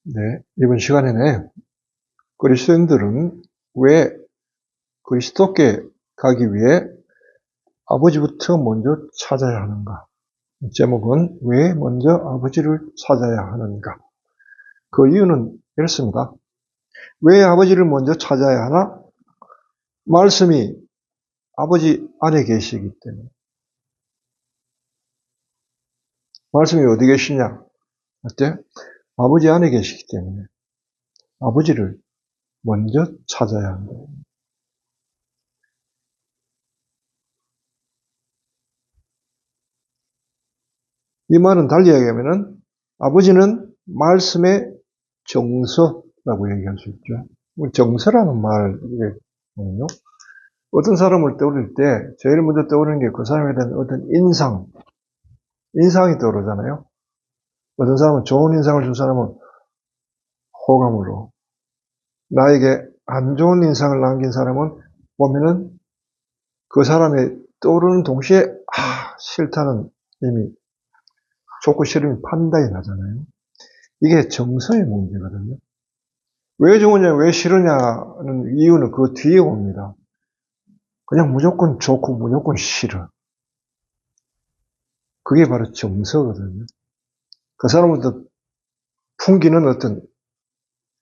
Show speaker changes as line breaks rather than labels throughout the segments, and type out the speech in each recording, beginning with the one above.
네, 이번 시간에는 그리스도인들은 왜 그리스도께 가기 위해 아버지부터 먼저 찾아야 하는가? 제목은 왜 먼저 아버지를 찾아야 하는가? 그 이유는 이렇습니다. 왜 아버지를 먼저 찾아야 하나? 말씀이 아버지 안에 계시기 때문에. 말씀이 어디 계시냐? 어때? 아버지 안에 계시기 때문에 아버지를 먼저 찾아야 한다. 이 말은 달리 얘기하면은 아버지는 말씀의 정서라고 얘기할 수 있죠. 정서라는 말이거든요. 어떤 사람을 떠올릴 때 제일 먼저 떠오르는 게 그 사람에 대한 어떤 인상이 떠오르잖아요. 어떤 사람은 좋은 인상을 준 사람은 호감으로, 나에게 안 좋은 인상을 남긴 사람은 보면은 그 사람이 떠오르는 동시에 싫다는 이미 좋고 싫음이 판단이 나잖아요. 이게 정서의 문제거든요. 왜 좋으냐, 왜 싫으냐는 이유는 그 뒤에 옵니다. 그냥 무조건 좋고 무조건 싫어. 그게 바로 정서거든요. 그 사람부터 풍기는 어떤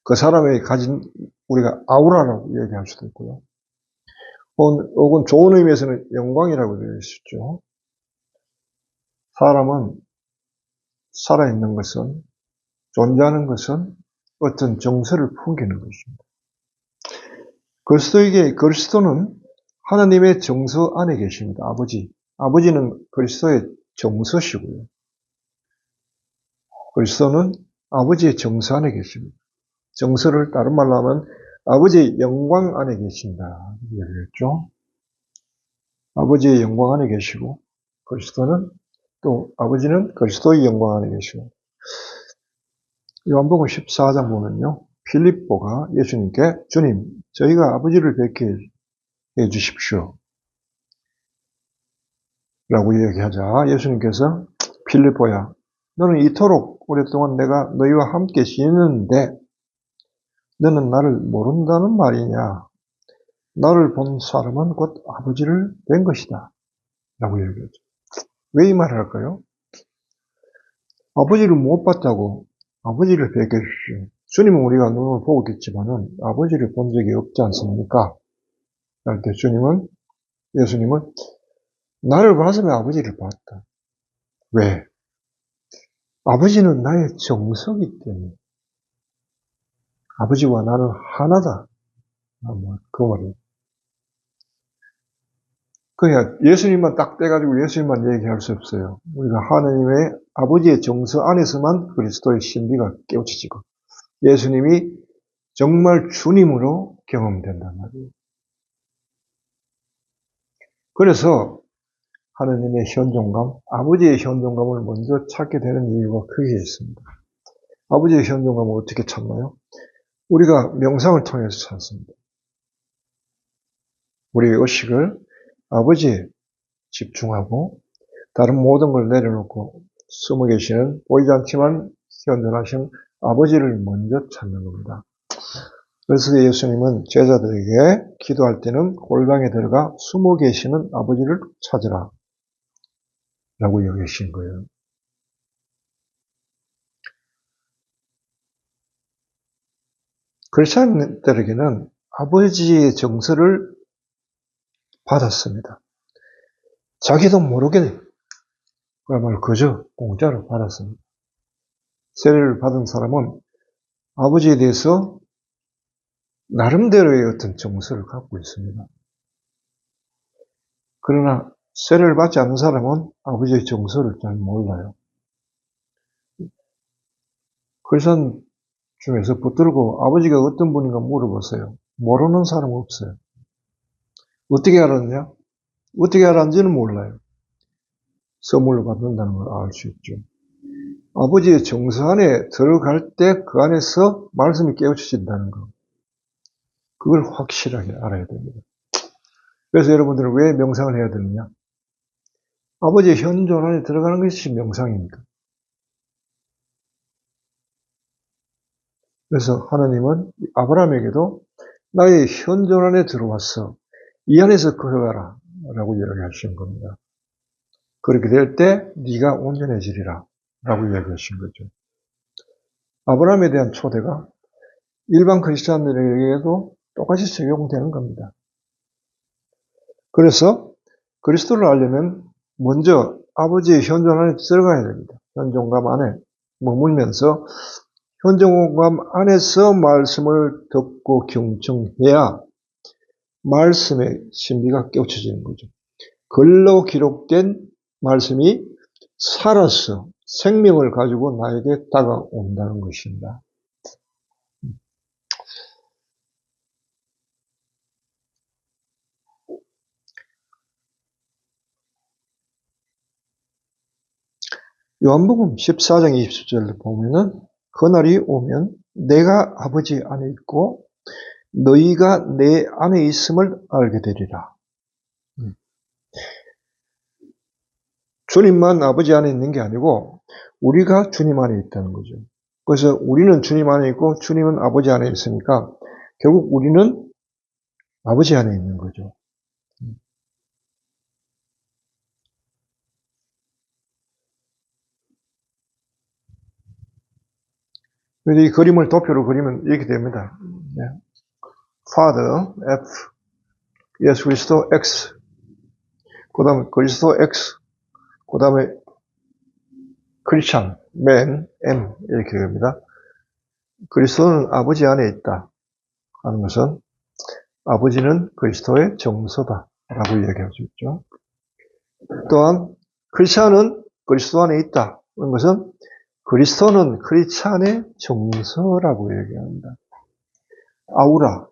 그 사람이 가진 우리가 아우라라고 얘기할 수도 있고요. 혹은 좋은 의미에서는 영광이라고 되어 있죠. 사람은 살아있는 것은, 존재하는 것은 어떤 정서를 풍기는 것입니다. 그리스도는 하나님의 정서 안에 계십니다. 아버지는 그리스도의 정서시고요. 그리스도는 아버지의 정서 안에 계십니다. 정서를 다른 말로 하면 아버지의 영광 안에 계신다. 얘기했죠. 아버지의 영광 안에 계시고 아버지는 그리스도의 영광 안에 계시고 요한복음 14장 보면요. 필립보가 예수님께 주님, 저희가 아버지를 뵙게 해 주십시오. 라고 얘기하자 예수님께서 필립보야, 너는 이토록 오랫동안 내가 너희와 함께 지냈는데 너는 나를 모른다는 말이냐? 나를 본 사람은 곧 아버지를 뵌 것이다. 라고 얘기하죠. 왜 이 말을 할까요? 아버지를 못 봤다고 아버지를 뵙게 해주십시오. 주님은 우리가 눈을 보고 있겠지만은 아버지를 본 적이 없지 않습니까? 할 때 예수님은 나를 봤으면 아버지를 봤다. 왜? 아버지는 나의 정서이기 때문에. 아버지와 나는 하나다. 그 말이에요. 그냥 예수님만 딱 떼가지고 예수님만 얘기할 수 없어요. 우리가 하나님의 아버지의 정서 안에서만 그리스도의 신비가 깨우쳐지고 예수님이 정말 주님으로 경험된단 말이에요. 그래서 하나님의 현존감, 아버지의 현존감을 먼저 찾게 되는 이유가 크게 있습니다. 아버지의 현존감을 어떻게 찾나요? 우리가 명상을 통해서 찾습니다. 우리의 의식을 아버지에 집중하고 다른 모든 걸 내려놓고 숨어 계시는 보이지 않지만 현존하신 아버지를 먼저 찾는 겁니다. 그래서 예수님은 제자들에게 기도할 때는 골방에 들어가 숨어 계시는 아버지를 찾으라 라고 얘기하신 거예요. 크리스천들에게는 아버지의 정서를 받았습니다. 자기도 모르게 그야말로 그저 공짜로 받았습니다. 세례를 받은 사람은 아버지에 대해서 나름대로의 어떤 정서를 갖고 있습니다. 그러나 세례를 받지 않은 사람은 아버지의 정서를 잘 몰라요. 크리스천 중에서 붙들고 아버지가 어떤 분인가 물어보세요. 모르는 사람 없어요. 어떻게 알았냐? 어떻게 알았는지는 몰라요. 선물로 받는다는 걸 알 수 있죠. 아버지의 정서 안에 들어갈 때 그 안에서 말씀이 깨우쳐진다는 거. 그걸 확실하게 알아야 됩니다. 그래서 여러분들은 왜 명상을 해야 되느냐? 아버지의 현존 안에 들어가는 것이 명상입니다. 그래서 하나님은 아브라함에게도 나의 현존 안에 들어왔어. 이 안에서 걸어가라. 라고 이야기하신 겁니다. 그렇게 될 때 네가 온전해지리라. 라고 이야기하신 거죠. 아브라함에 대한 초대가 일반 크리스찬들에게도 똑같이 적용되는 겁니다. 그래서 그리스도를 알려면 먼저 아버지의 현존 안에 들어가야 됩니다. 현존감 안에 머물면서 현존감 안에서 말씀을 듣고 경청해야 말씀의 신비가 깨우쳐지는 거죠. 글로 기록된 말씀이 살아서 생명을 가지고 나에게 다가온다는 것입니다. 요한복음 14장 20절을 보면은 그날이 오면 내가 아버지 안에 있고 너희가 내 안에 있음을 알게 되리라. 주님만 아버지 안에 있는 게 아니고 우리가 주님 안에 있다는 거죠. 그래서 우리는 주님 안에 있고 주님은 아버지 안에 있으니까 결국 우리는 아버지 안에 있는 거죠. 그래서 이 그림을 도표로 그리면 이렇게 됩니다. Father, F, 예수 그리스도 X, 그 다음에 그리스도 X, 그 다음에 크리스찬, Man, M 이렇게 됩니다. 그리스도는 아버지 안에 있다 하는 것은 아버지는 그리스도의 정서다라고 이야기할 수 있죠. 또한 크리스찬은 그리스도 안에 있다 하는 것은 그리스도는 크리스찬의 정서라고 얘기합니다. 아우라.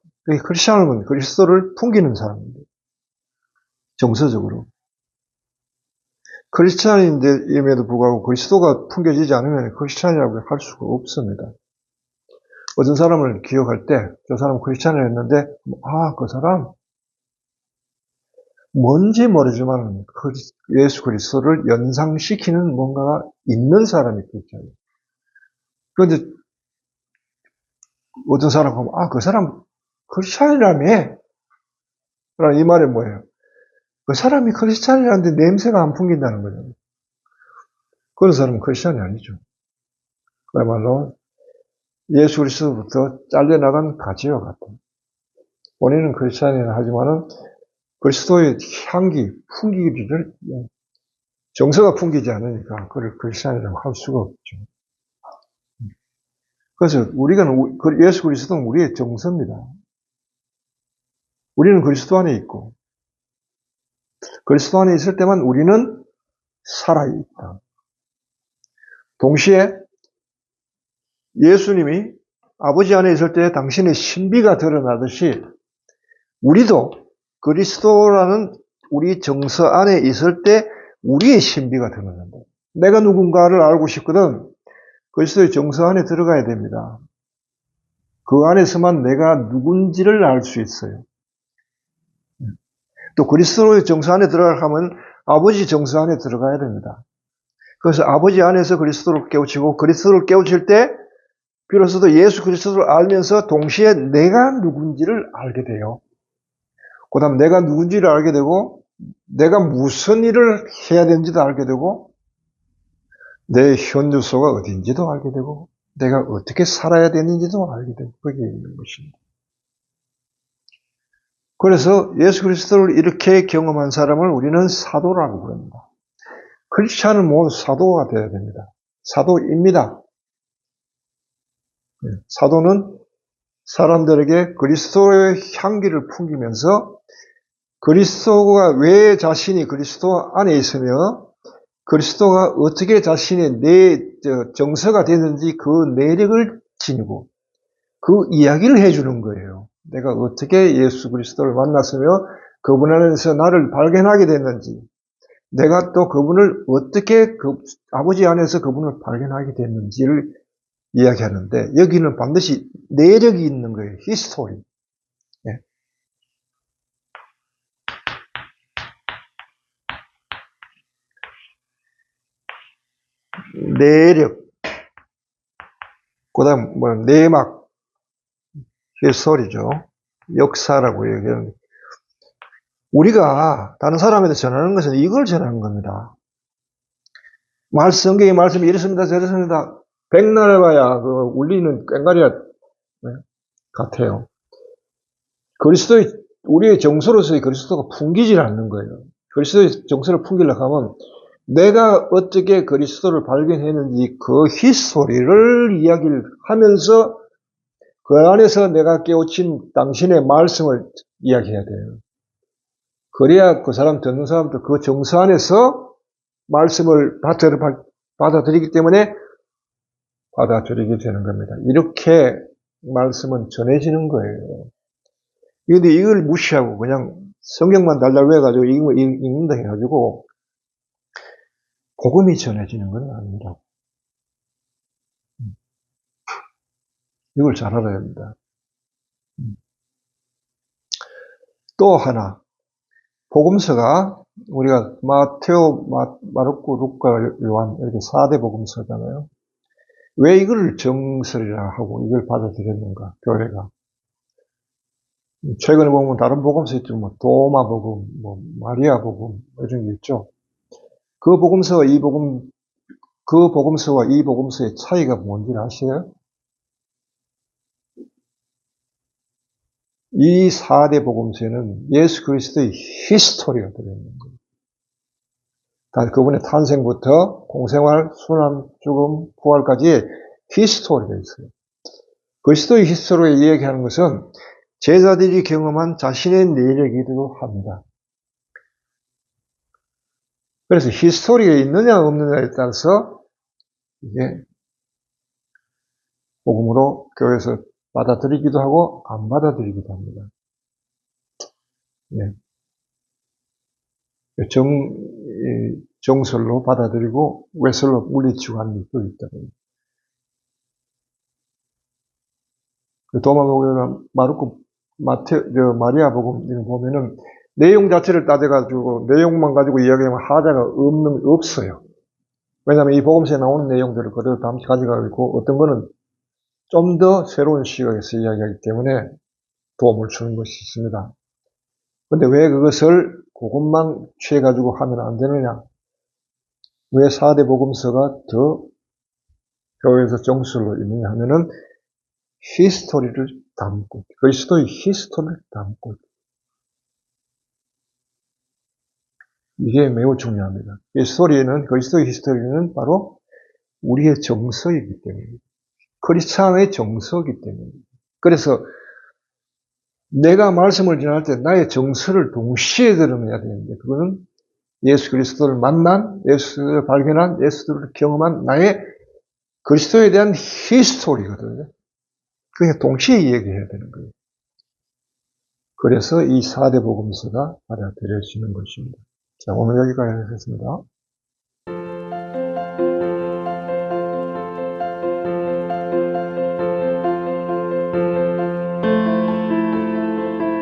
크리스찬은 그리스도를 풍기는 사람입니다. 정서적으로. 크리스찬임에도 불구하고 그리스도가 풍겨지지 않으면 크리스찬이라고 할 수가 없습니다. 어떤 사람을 기억할 때, 저 사람은 크리스찬을 했는데, 그 사람, 뭔지 모르지만 예수 그리스도를 연상시키는 뭔가가 있는 사람이 크리스찬이에요. 그런데 어떤 사람 보면, 그 사람 크리스찬이라며? 이 말이 뭐예요? 그 사람이 크리스찬이라는데 냄새가 안 풍긴다는 거죠. 그런 사람은 크리스찬이 아니죠. 그야말로 예수 그리스도부터 잘려나간 가지와 같은. 본인은 크리스찬이라 하지만은 그리스도의 향기, 풍기기를 정서가 풍기지 않으니까 그를 크리스찬이라고 할 수가 없죠. 그래서 예수 그리스도는 우리의 정서입니다. 우리는 그리스도 안에 있고 그리스도 안에 있을 때만 우리는 살아있다. 동시에 예수님이 아버지 안에 있을 때 당신의 신비가 드러나듯이 우리도 그리스도라는 우리 정서 안에 있을 때 우리의 신비가 드러난다. 내가 누군가를 알고 싶거든 그리스도의 정서 안에 들어가야 됩니다. 그 안에서만 내가 누군지를 알 수 있어요. 또 그리스도의 정서 안에 들어가면 아버지 정서 안에 들어가야 됩니다. 그래서 아버지 안에서 그리스도를 깨우치고 그리스도를 깨우칠 때 비로소도 예수 그리스도를 알면서 동시에 내가 누군지를 알게 돼요. 그 다음 내가 누군지를 알게 되고 내가 무슨 일을 해야 되는지도 알게 되고 내 현주소가 어딘지도 알게 되고 내가 어떻게 살아야 되는지도 알게 되고 그게 있는 것입니다. 그래서 예수 그리스도를 이렇게 경험한 사람을 우리는 사도라고 부릅니다. 크리스찬은 모두 사도가 되어야 됩니다. 사도입니다. 사도는 사람들에게 그리스도의 향기를 풍기면서 그리스도가 왜 자신이 그리스도 안에 있으며 그리스도가 어떻게 자신의 정서가 되는지 그 내력을 지니고 그 이야기를 해주는 거예요. 내가 어떻게 예수 그리스도를 만났으며 그분 안에서 나를 발견하게 됐는지 내가 또 그분을 어떻게 아버지 안에서 그분을 발견하게 됐는지를 이야기하는데 여기는 반드시 내력이 있는 거예요. 히스토리. 네. 내력. 그 다음 내막. 히스토리죠. 역사라고 얘기하는데, 우리가 다른 사람한테 전하는 것은 이걸 전하는 겁니다. 성경의 말씀이 이렇습니다, 저렇습니다. 백날 해봐야 울리는 꽹과리가 같아요. 우리의 정서로서의 그리스도가 풍기질 않는 거예요. 그리스도의 정서를 풍기려고 하면 내가 어떻게 그리스도를 발견했는지 그 히스토리를 이야기를 하면서 그 안에서 내가 깨우친 당신의 말씀을 이야기해야 돼요. 그래야 그 사람 듣는 사람도 그 정서 안에서 말씀을 받아들이기 때문에 받아들이게 되는 겁니다. 이렇게 말씀은 전해지는 거예요. 그런데 이걸 무시하고 그냥 성경만 달달고 해가지고 읽는다 해가지고 복음이 전해지는 건 아닙니다. 이걸 잘 알아야 합니다. 또 하나, 복음서가 우리가 마테오, 마르코, 루카, 요한 이렇게 4대 복음서잖아요. 왜 이걸 정설이라 하고 이걸 받아들였는가, 교회가. 최근에 보면 다른 복음서 있죠. 도마 복음, 마리아 복음, 이런 게 있죠. 그 복음서와 이 복음서의 차이가 뭔지 아세요? 이 4대 복음서에는 예수 그리스도의 히스토리가 들어있는 거예요. 그분의 탄생부터 공생활, 순환, 죽음, 부활까지의 히스토리가 있어요. 그리스도의 히스토리를 이야기하는 것은 제자들이 경험한 자신의 내력이기도 합니다. 그래서 히스토리가 있느냐 없느냐에 따라서 이게 복음으로 교회에서 받아들이기도 하고 안 받아들이기도 합니다. 예. 정설로 받아들이고 외설로 물리치고 하는 것도 있다. 도마복음이나 마르코, 마리아 복음 이런 보면은 내용 자체를 따져가지고 내용만 가지고 이야기하면 하자가 없어요. 왜냐하면 이 복음서에 나오는 내용들을 그대로 다 가져가고 있고 어떤 거는 좀 더 새로운 시각에서 이야기하기 때문에 도움을 주는 것이 있습니다. 근데 왜 그것만 취해가지고 하면 안 되느냐? 왜 4대 복음서가 더 교회에서 정설로 있느냐 하면은 히스토리를 담고, 그리스도의 히스토리를 담고, 이게 매우 중요합니다. 그리스도의 히스토리는 바로 우리의 정서이기 때문입니다. 크리스찬의 정서이기 때문입니다. 그래서 내가 말씀을 전할 때 나의 정서를 동시에 드러내야 되는데, 그거는 예수 그리스도를 만난, 예수를 발견한, 예수를 경험한 나의 그리스도에 대한 히스토리거든요. 그게 동시에 얘기해야 되는 거예요. 그래서 이 4대 복음서가 받아들여지는 것입니다. 자, 오늘 여기까지 하겠습니다.